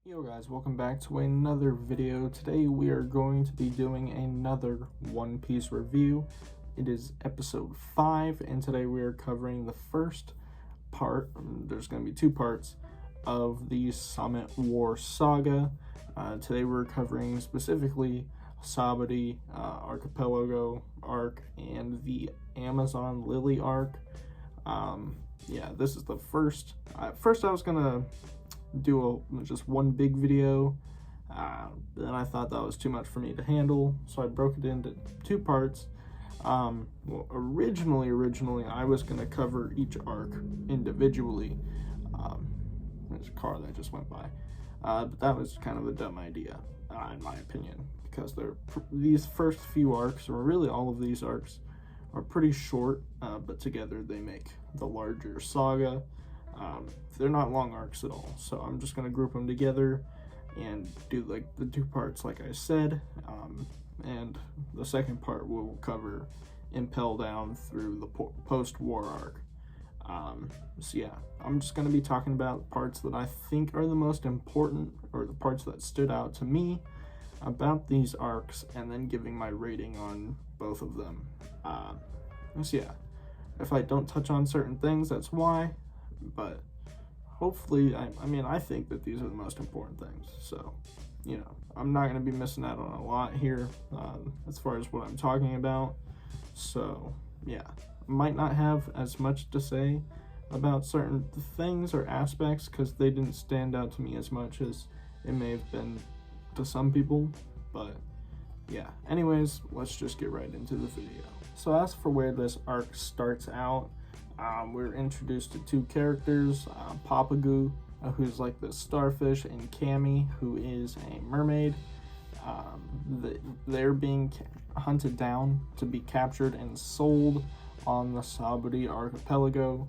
Yo guys, welcome back to another video. Today we are going to be doing another One Piece review. It is episode 5, and today we are covering the first part, there's going to be two parts, of the Summit War Saga. Today we're covering specifically Sabadi Archipelago arc and the Amazon Lily arc. Yeah, this is the first. First I was going to do just one big video. Then I thought that was too much for me to handle, so I broke it into two parts. Well, originally I was going to cover each arc individually. There's a car that just went by, but that was kind of a dumb idea, in my opinion, because these first few arcs, or really all of these arcs, are pretty short, but together they make the larger saga. They're not long arcs at all, so I'm just going to group them together and do like the two parts like I said, and the second part will cover Impel Down through the post-war arc. So yeah, I'm just going to be talking about parts that I think are the most important, or the parts that stood out to me about these arcs, and then giving my rating on both of them. So yeah, if I don't touch on certain things, that's why. But hopefully, I think that these are the most important things, so I'm not going to be missing out on a lot here, as far as what I'm talking about. So yeah, might not have as much to say about certain things or aspects because they didn't stand out to me as much as it may have been to some people. But yeah, anyways, let's just get right into the video. So as for where this arc starts out, we're introduced to two characters, Papagu, who's like the starfish, and Cammy, who is a mermaid. They're being hunted down to be captured and sold on the Sabadi Archipelago,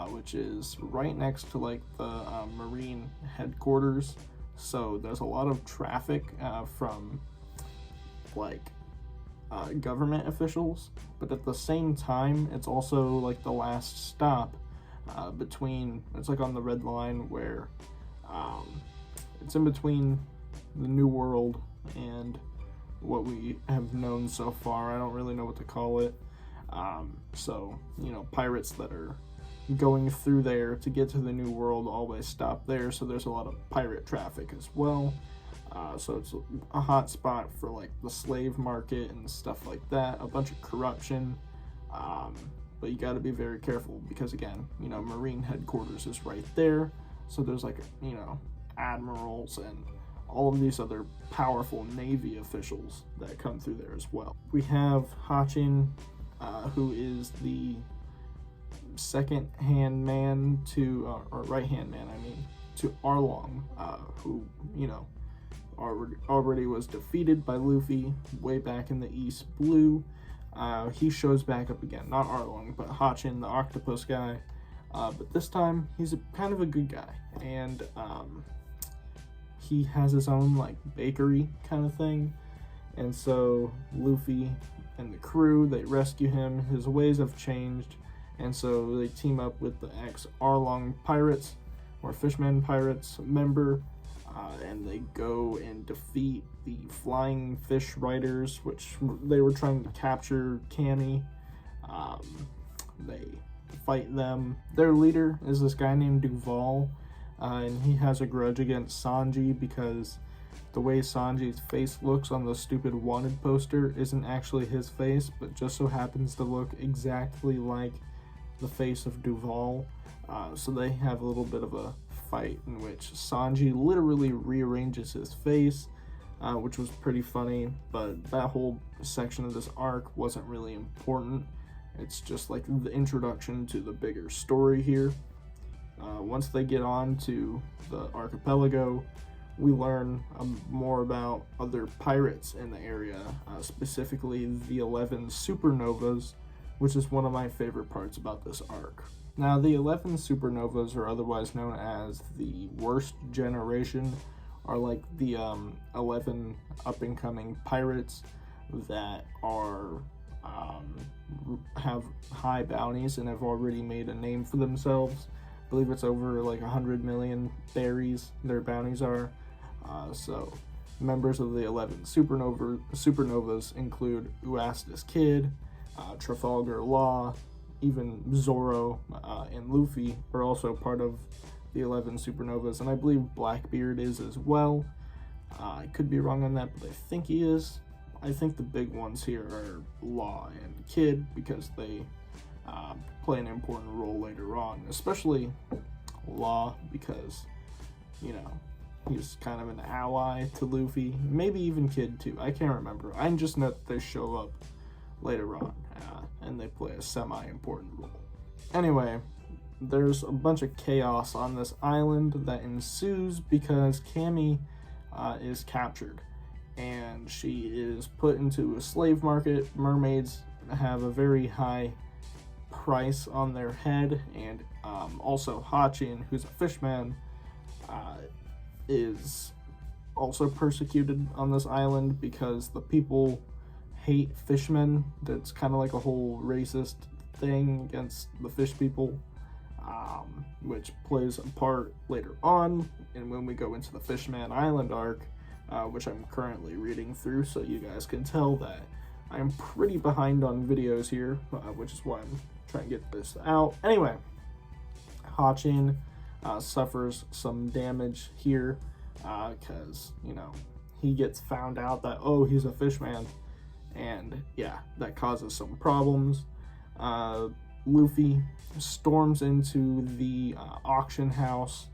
which is right next to like the marine headquarters. So there's a lot of traffic from like government officials, but at the same time it's also like the last stop between, it's like on the red line where it's in between the New World and what we have known so far. I don't really know what to call it. So pirates that are going through there to get to the New World always stop there, so there's a lot of pirate traffic as well. So it's a hot spot for like the slave market and stuff like that, a bunch of corruption, but you got to be very careful because again, marine headquarters is right there, so there's like admirals and all of these other powerful navy officials that come through there as well. We have Hachin, who is the second hand man to, or right hand man, to Arlong, who already was defeated by Luffy way back in the East Blue. He shows back up again, not Arlong, but Hachin, the octopus guy, but this time he's kind of a good guy, and he has his own like bakery kind of thing, and so Luffy and the crew, they rescue him. His ways have changed, and so they team up with the ex-Arlong pirates, or Fishman pirates member, and they go and defeat the Flying Fish Riders, which they were trying to capture Cammy. They fight them. Their leader is this guy named Duval, and he has a grudge against Sanji because the way Sanji's face looks on the stupid wanted poster isn't actually his face, but just so happens to look exactly like the face of Duval. So they have a little bit of a fight in which Sanji literally rearranges his face, which was pretty funny, but that whole section of this arc wasn't really important. It's just like the introduction to the bigger story here. Once they get on to the archipelago, we learn more about other pirates in the area, specifically the 11 supernovas, which is one of my favorite parts about this arc. Now, the 11 supernovas, are otherwise known as the worst generation, are like the 11 up-and-coming pirates that are have high bounties and have already made a name for themselves. I believe it's over like 100 million berries their bounties are. So members of the 11 supernovas include Uastis Kid, Trafalgar Law, even Zoro and Luffy are also part of the 11 supernovas, and I believe Blackbeard is as well. I could be wrong on that, but I think he is. I think the big ones here are Law and Kid because they play an important role later on, especially Law because, you know, he's kind of an ally to Luffy, maybe even Kid too. I can't remember. I just know that they show up later on and they play a semi-important role. Anyway, there's a bunch of chaos on this island that ensues because Cammy is captured and she is put into a slave market. Mermaids have a very high price on their head, and also Hachin, who's a fishman, is also persecuted on this island because the people hate fishmen. That's kind of like a whole racist thing against the fish people, which plays a part later on. And when we go into the Fishman Island arc, which I'm currently reading through, so you guys can tell that I'm pretty behind on videos here, which is why I'm trying to get this out. Anyway, Hachin suffers some damage here because, you know, he gets found out that, oh, he's a fishman, and yeah, that causes some problems. Luffy storms into the auction house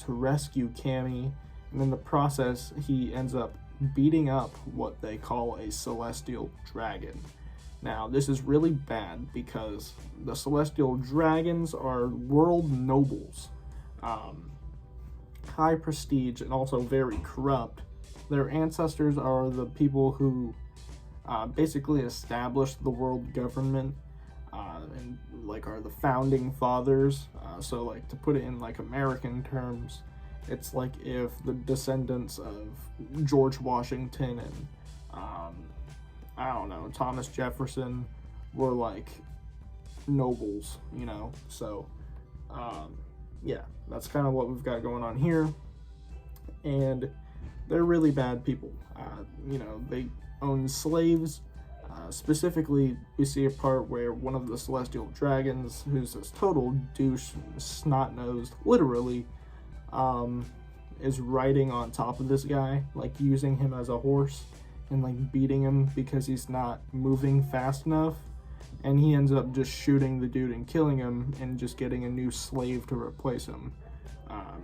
to rescue Cammy, and in the process he ends up beating up what they call a celestial dragon. Now, this is really bad because the celestial dragons are world nobles, high prestige and also very corrupt. Their ancestors are the people who basically established the world government, and like are the founding fathers. So like, to put it in like American terms, it's like if the descendants of George Washington and I don't know, Thomas Jefferson were like nobles, you know. So yeah, that's kind of what we've got going on here, and they're really bad people. You know, they own slaves. Specifically, we see a part where one of the celestial dragons, who's this total douche, snot-nosed, literally, is riding on top of this guy, like using him as a horse and like beating him because he's not moving fast enough, and he ends up just shooting the dude and killing him and just getting a new slave to replace him.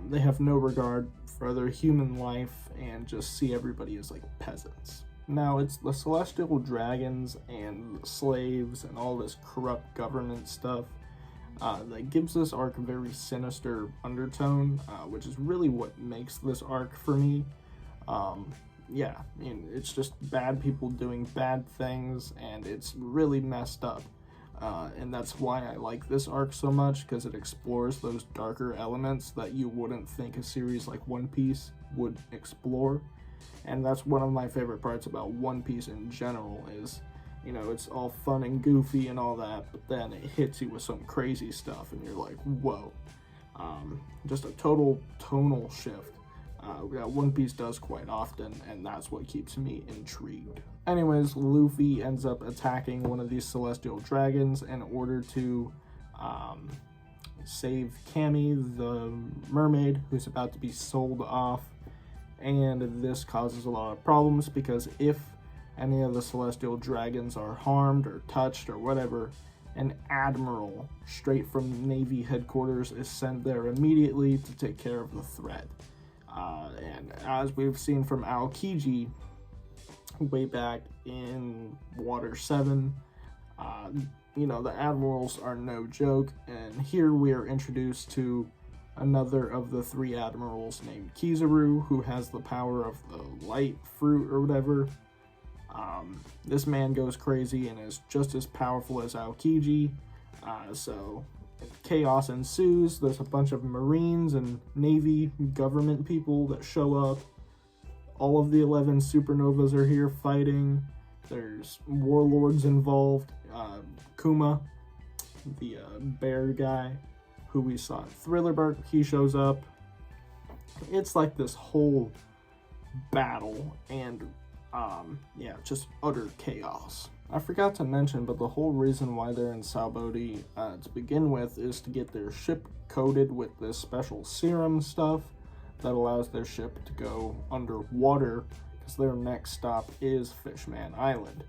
They have no regard for other human life and just see everybody as like peasants. Now, it's the celestial dragons and the slaves and all this corrupt government stuff that gives this arc a very sinister undertone, which is really what makes this arc for me. Yeah, I mean, it's just bad people doing bad things, and it's really messed up. And that's why I like this arc so much, because it explores those darker elements that you wouldn't think a series like One Piece would explore. And that's one of my favorite parts about One Piece in general is, you know, it's all fun and goofy and all that, but then it hits you with some crazy stuff and you're like, whoa. Just a total tonal shift that One Piece does quite often, and that's what keeps me intrigued. Anyways, Luffy ends up attacking one of these celestial dragons in order to save Cammy, the mermaid, who's about to be sold off. And this causes a lot of problems because if any of the celestial dragons are harmed or touched or whatever, an admiral straight from Navy headquarters is sent there immediately to take care of the threat. And as we've seen from Aokiji way back in Water 7, you know, the admirals are no joke, and here we are introduced to another of the three admirals named Kizaru, who has the power of the light fruit or whatever. This man goes crazy and is just as powerful as Aokiji, so chaos ensues. There's a bunch of Marines and Navy government people that show up. All of the 11 supernovas are here fighting. There's warlords involved. Kuma, the bear guy, who we saw in Thriller Bark, he shows up. It's like this whole battle and yeah, just utter chaos. I forgot to mention, but the whole reason why they're in Sabaody to begin with is to get their ship coated with this special serum stuff that allows their ship to go underwater, because their next stop is Fishman Island.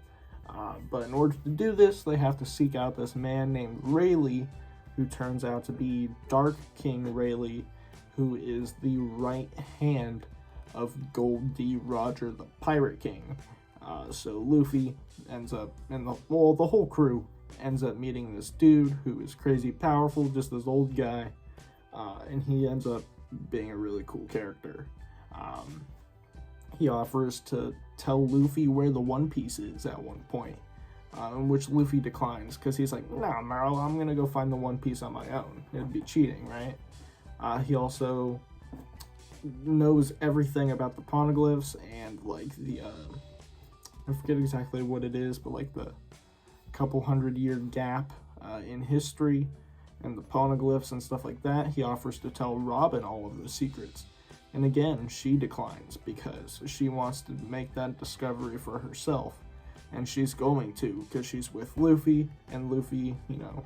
But in order to do this, they have to seek out this man named Rayleigh, who turns out to be Dark King Rayleigh, who is the right hand of Gold D. Roger, the Pirate King. So Luffy ends up, and the whole crew ends up meeting this dude who is crazy powerful, just this old guy, and he ends up being a really cool character. He offers to tell Luffy where the One Piece is at one point, in which Luffy declines, because he's like, "Nah, Marl, I'm gonna go find the One Piece on my own. It'd be cheating, right?" He also knows everything about the poneglyphs and like the I forget exactly what it is, but like the couple 100-year gap in history and the poneglyphs and stuff like that. He offers to tell Robin all of the secrets, and again she declines because she wants to make that discovery for herself, and she's going to, because she's with Luffy, and Luffy, you know,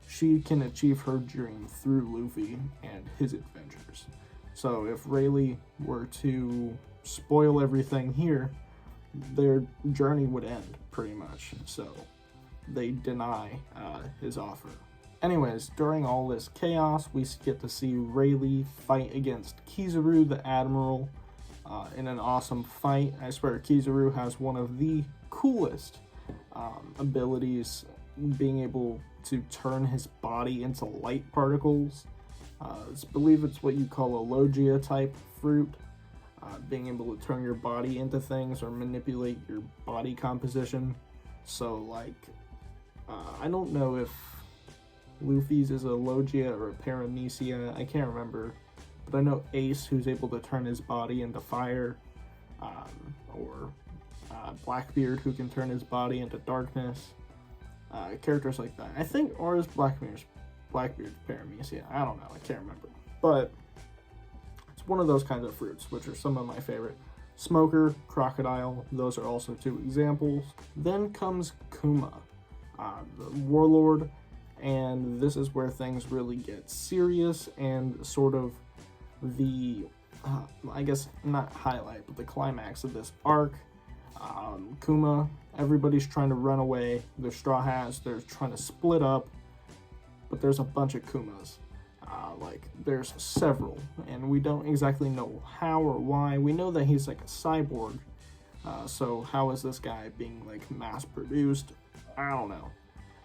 she can achieve her dream through Luffy and his adventures. So if Rayleigh were to spoil everything here, their journey would end, pretty much. So they deny his offer. Anyways, during all this chaos, we get to see Rayleigh fight against Kizaru, the Admiral, in an awesome fight. I swear, Kizaru has one of the coolest abilities, being able to turn his body into light particles. I believe it's what you call a Logia type fruit, being able to turn your body into things or manipulate your body composition. So like, I don't know if Luffy's is a Logia or a Paramecia, I can't remember, but I know Ace, who's able to turn his body into fire, or Blackbeard, who can turn his body into darkness, characters like that. I think, or is Blackbeard's Paramecia? I don't know, I can't remember. But it's one of those kinds of fruits, which are some of my favorite. Smoker, Crocodile, those are also two examples. Then comes Kuma, the Warlord, and this is where things really get serious and sort of the, I guess not highlight, but the climax of this arc. Kuma, everybody's trying to run away. There's Straw Hats, they're trying to split up, but there's a bunch of Kumas. Like, there's several, and we don't exactly know how or why. We know that he's like a cyborg, so how is this guy being like mass produced? I don't know.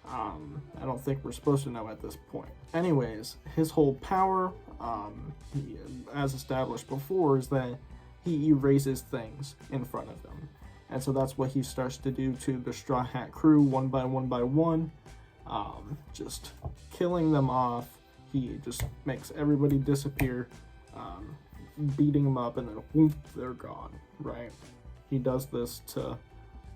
I don't think we're supposed to know at this point. Anyways, his whole power, as established before, is that he erases things in front of him. And so that's what he starts to do to the Straw Hat crew one by one, just killing them off. He just makes everybody disappear, beating them up, and then whoop, they're gone, right? He does this to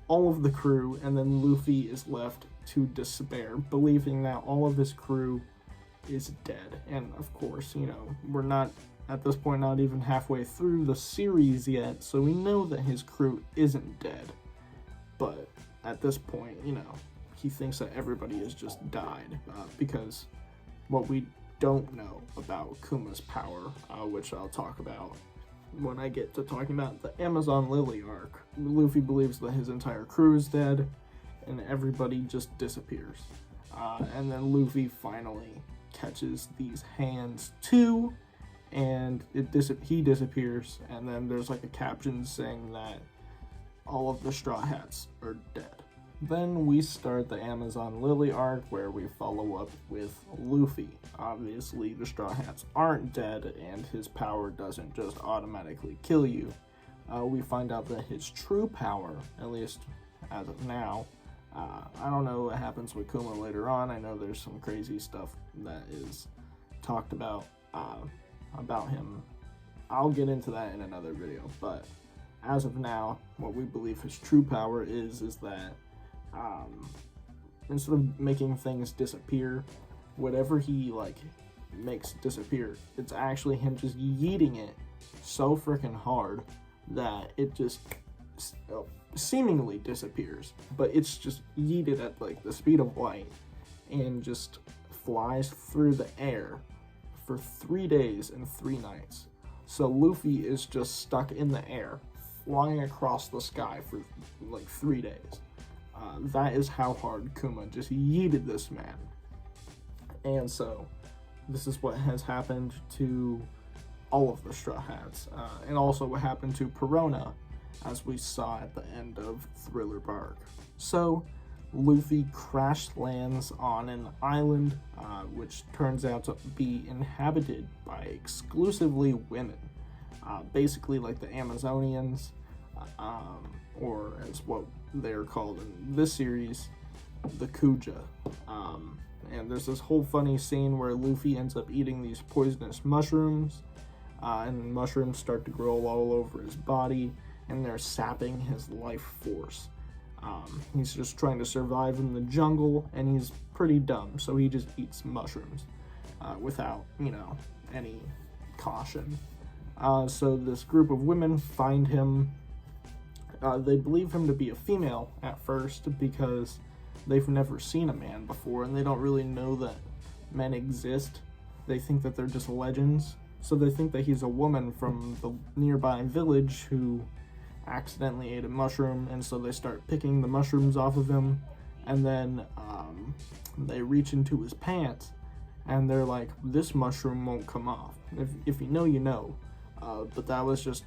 all of the crew, and then Luffy is left to despair, believing that all of his crew is dead. And of course, you know, we're not, at this point, not even halfway through the series yet, so we know that his crew isn't dead. But at this point, you know, he thinks that everybody has just died, because what we don't know about Kuma's power, which I'll talk about when I get to talking about the Amazon Lily arc. Luffy believes that his entire crew is dead, and everybody just disappears. And then Luffy finally catches these hands too, and he disappears, and then there's like a caption saying that all of the Straw Hats are dead. Then we start the Amazon Lily arc, where we follow up with Luffy. Obviously, the Straw Hats aren't dead, and his power doesn't just automatically kill you. We find out that his true power, at least as of now, I don't know what happens with Kuma later on. I know there's some crazy stuff that is talked about him. I'll get into that in another video, but as of now, what we believe his true power is that instead of making things disappear, whatever he like makes disappear, it's actually him just yeeting it so freaking hard that it just seemingly disappears, but it's just yeeted at like the speed of light and just flies through the air for 3 days and 3 nights. So Luffy is just stuck in the air, flying across the sky for like 3 days. That is how hard Kuma just yeeted this man. And so this is what has happened to all of the Straw Hats, and also what happened to Perona, as we saw at the end of Thriller Bark. So Luffy crash lands on an island, which turns out to be inhabited by exclusively women, basically like the Amazonians, or as what they're called in this series, the Kuja. And there's this whole funny scene where Luffy ends up eating these poisonous mushrooms, and mushrooms start to grow all over his body, and they're sapping his life force. He's just trying to survive in the jungle, and he's pretty dumb, so he just eats mushrooms without, any caution. So this group of women find him. They believe him to be a female at first because they've never seen a man before, and they don't really know that men exist. They think that they're just legends. So they think that he's a woman from the nearby village who accidentally ate a mushroom, and so they start picking the mushrooms off of him, and then they reach into his pants, and they're like, this mushroom won't come off. If you know, you know. But that was just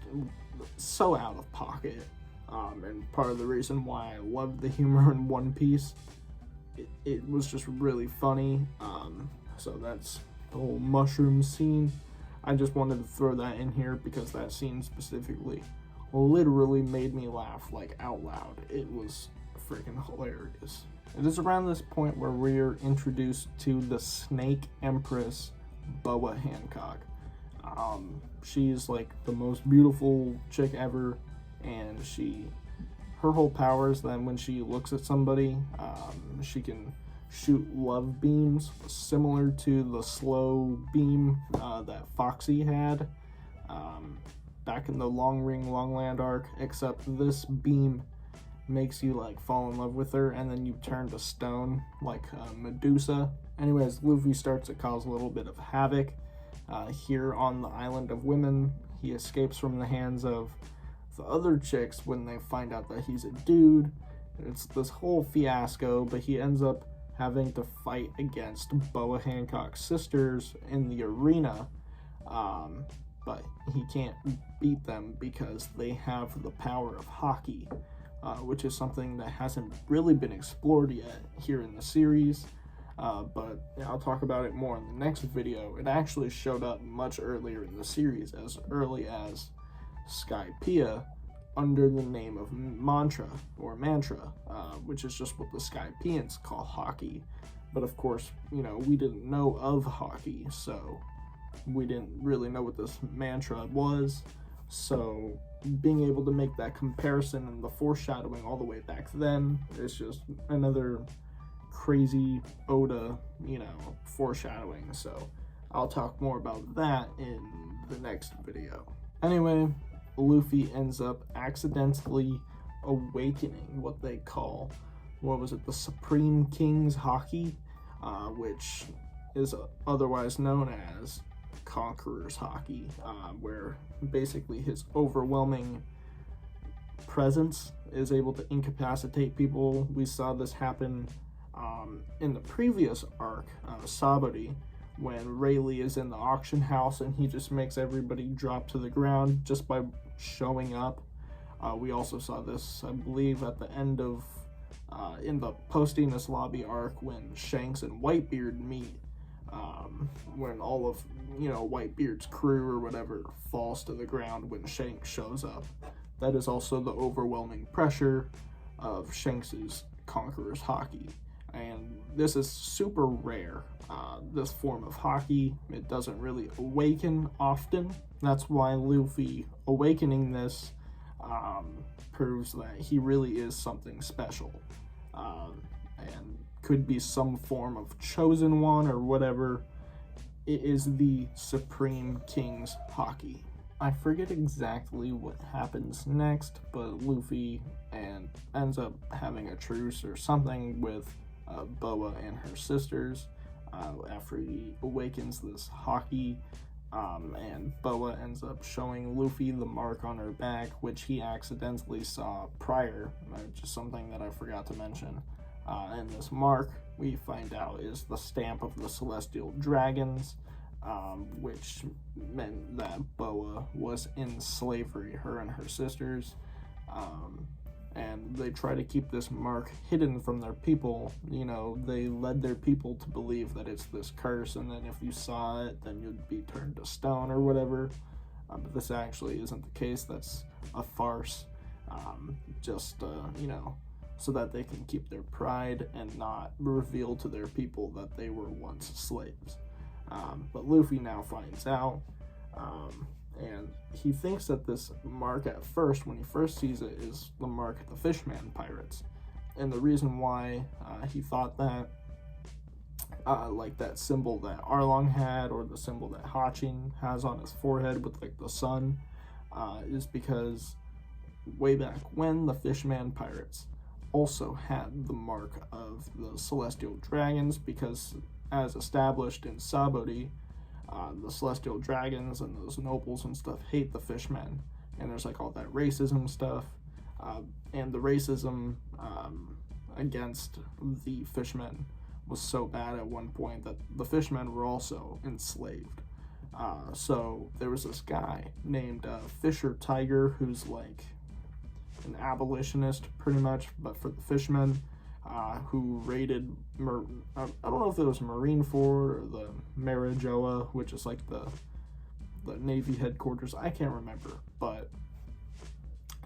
so out of pocket, and part of the reason why I loved the humor in One Piece. It was just really funny. So that's the whole mushroom scene. I just wanted to throw that in here because that scene specifically literally made me laugh like out loud. It was freaking hilarious. It is around this point where we're introduced to the Snake Empress, Boa Hancock. She's like the most beautiful chick ever, and her whole power is that when she looks at somebody, she can shoot love beams similar to the slow beam that Foxy had back in the Long Ring Long Land arc, except this beam makes you like fall in love with her, and then you turn to stone like Medusa. Anyways, Luffy starts to cause a little bit of havoc here on the Island of Women. He escapes from the hands of the other chicks when they find out that he's a dude. It's this whole fiasco, but he ends up having to fight against Boa Hancock's sisters in the arena, but he can't beat them because they have the power of hockey, which is something that hasn't really been explored yet here in the series, but I'll talk about it more in the next video. It actually showed up much earlier in the series, as early as Skypiea, under the name of Mantra, which is just what the Skypieans call hockey. But of course, we didn't know of hockey, so we didn't really know what this mantra was. So being able to make that comparison and the foreshadowing all the way back then is just another crazy Oda, foreshadowing. So I'll talk more about that in the next video. Anyway, Luffy ends up accidentally awakening what they call, the Supreme King's Haki, which is otherwise known as Conqueror's Haki, where basically his overwhelming presence is able to incapacitate people. We saw this happen in the previous arc, Sabori, when Rayleigh is in the auction house and he just makes everybody drop to the ground just by showing up. We also saw this, I believe, at the end of in the Postiness Lobby arc when Shanks and Whitebeard meet, when all of Whitebeard's crew or whatever falls to the ground when Shanks shows up. That is also the overwhelming pressure of Shanks's Conqueror's Haki, and this is super rare. This form of hockey, it doesn't really awaken often. That's why Luffy awakening this proves that he really is something special, and could be some form of chosen one or whatever. It is the Supreme King's Haki. I forget exactly what happens next, but Luffy ends up having a truce or something with Boa and her sisters after he awakens this hockey, and Boa ends up showing Luffy the mark on her back, which he accidentally saw prior, just something that I forgot to mention. And this mark, we find out, is the stamp of the Celestial Dragons, which meant that Boa was in slavery, her and her sisters. And they try to keep this mark hidden from their people. You know, they led their people to believe that it's this curse, and then if you saw it, then you'd be turned to stone or whatever. But this actually isn't the case. That's a farce. You know, so that they can keep their pride and not reveal to their people that they were once slaves. But Luffy now finds out, and he thinks that this mark at first, when he first sees it, is the mark of the Fishman pirates. And the reason why he thought that, like that symbol that Arlong had, or the symbol that Hachin has on his forehead with like the sun, is because way back when, the Fishman pirates also had the mark of the Celestial Dragons, because as established in Sabaody, the Celestial Dragons and those nobles and stuff hate the Fishmen, and there's like all that racism stuff, and the racism against the Fishmen was so bad at one point that the Fishmen were also enslaved. So there was this guy named Fisher Tiger, who's like an abolitionist pretty much, but for the Fishmen, who raided, I don't know if it was Marineford or the Marijoa, which is like the Navy headquarters. I can't remember, but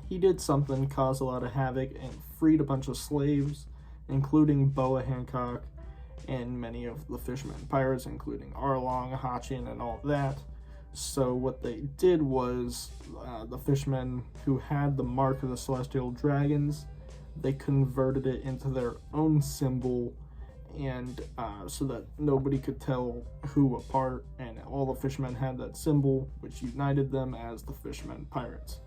he did something, caused a lot of havoc, and freed a bunch of slaves, including Boa Hancock and many of the Fishman pirates, including Arlong, Hachin, and all that. So what they did was, the Fishmen who had the mark of the Celestial Dragons, they converted it into their own symbol, and so that nobody could tell who apart, and all the Fishmen had that symbol, which united them as the Fishman pirates.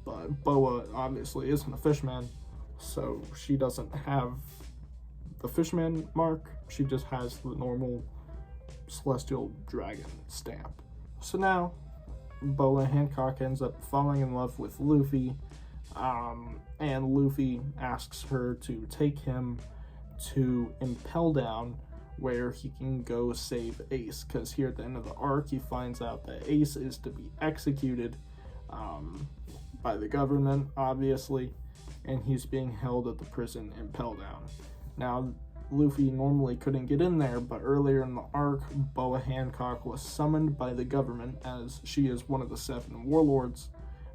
But Boa obviously isn't a Fishman, so she doesn't have the Fishman mark. She just has the normal Celestial Dragon stamp. So now Boa Hancock ends up falling in love with Luffy, and Luffy asks her to take him to Impel Down, where he can go save Ace, because here at the end of the arc he finds out that Ace is to be executed by the government, obviously, and he's being held at the prison Impel Down. Now, Luffy normally couldn't get in there, but earlier in the arc, Boa Hancock was summoned by the government, as she is one of the 7 warlords,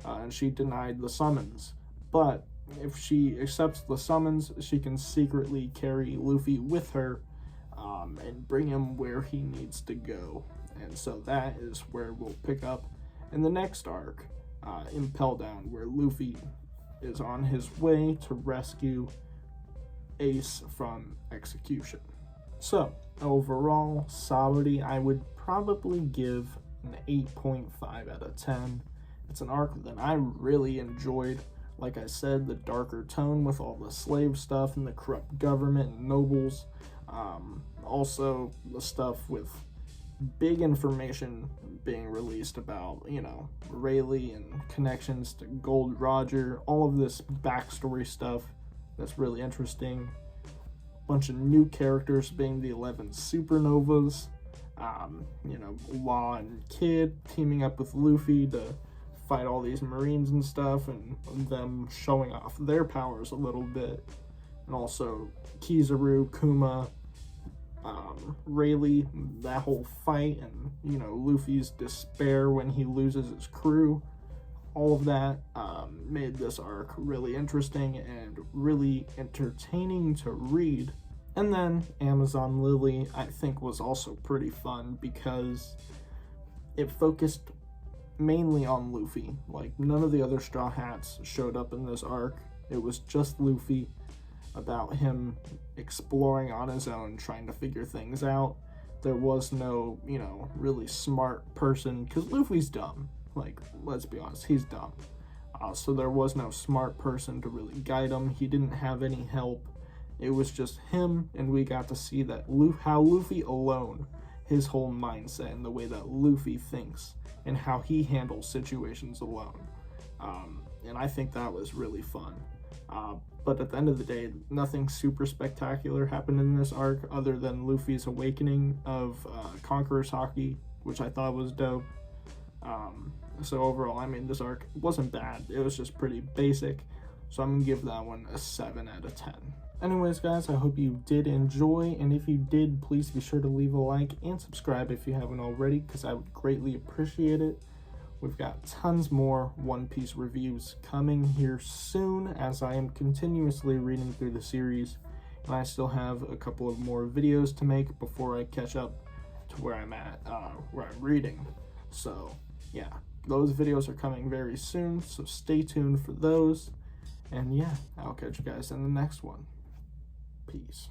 and she denied the summons. But if she accepts the summons, she can secretly carry Luffy with her, and bring him where he needs to go. And so that is where we'll pick up in the next arc, Impel Down, where Luffy is on his way to rescue Ace from execution. So overall, Sabaody, I would probably give an 8.5 out of 10. It's an arc that I really enjoyed. Like I said, the darker tone with all the slave stuff and the corrupt government and nobles. Also the stuff with big information being released about, you know, Rayleigh and connections to Gold Roger. All of this backstory stuff that's really interesting. Bunch of new characters being the 11 supernovas. You know, Law and Kid teaming up with Luffy to fight all these Marines and stuff, and them showing off their powers a little bit. And also Kizaru, Kuma, Rayleigh, that whole fight, and, you know, Luffy's despair when he loses his crew. All of that made this arc really interesting and really entertaining to read. And then Amazon Lily, I think, was also pretty fun because it focused mainly on Luffy. Like, none of the other Straw Hats showed up in this arc. It was just Luffy, about him exploring on his own, trying to figure things out. there was no, you know, really smart person, because Luffy's dumb. Like, let's be honest, he's dumb. So there was no smart person to really guide him. He didn't have any help. It was just him, and we got to see that how Luffy alone, his whole mindset and the way that Luffy thinks and how he handles situations alone. And I think that was really fun. But at the end of the day, nothing super spectacular happened in this arc other than Luffy's awakening of Conqueror's Haki, which I thought was dope. So overall, I mean, this arc wasn't bad. It was just pretty basic. So I'm going to give that one a 7 out of 10. Anyways, guys, I hope you did enjoy. And if you did, please be sure to leave a like and subscribe if you haven't already, because I would greatly appreciate it. We've got tons more One Piece reviews coming here soon, as I am continuously reading through the series. And I still have a couple of more videos to make before I catch up to where I'm at, where I'm reading. So, yeah, those videos are coming very soon, so stay tuned for those. And yeah, I'll catch you guys in the next one. Peace.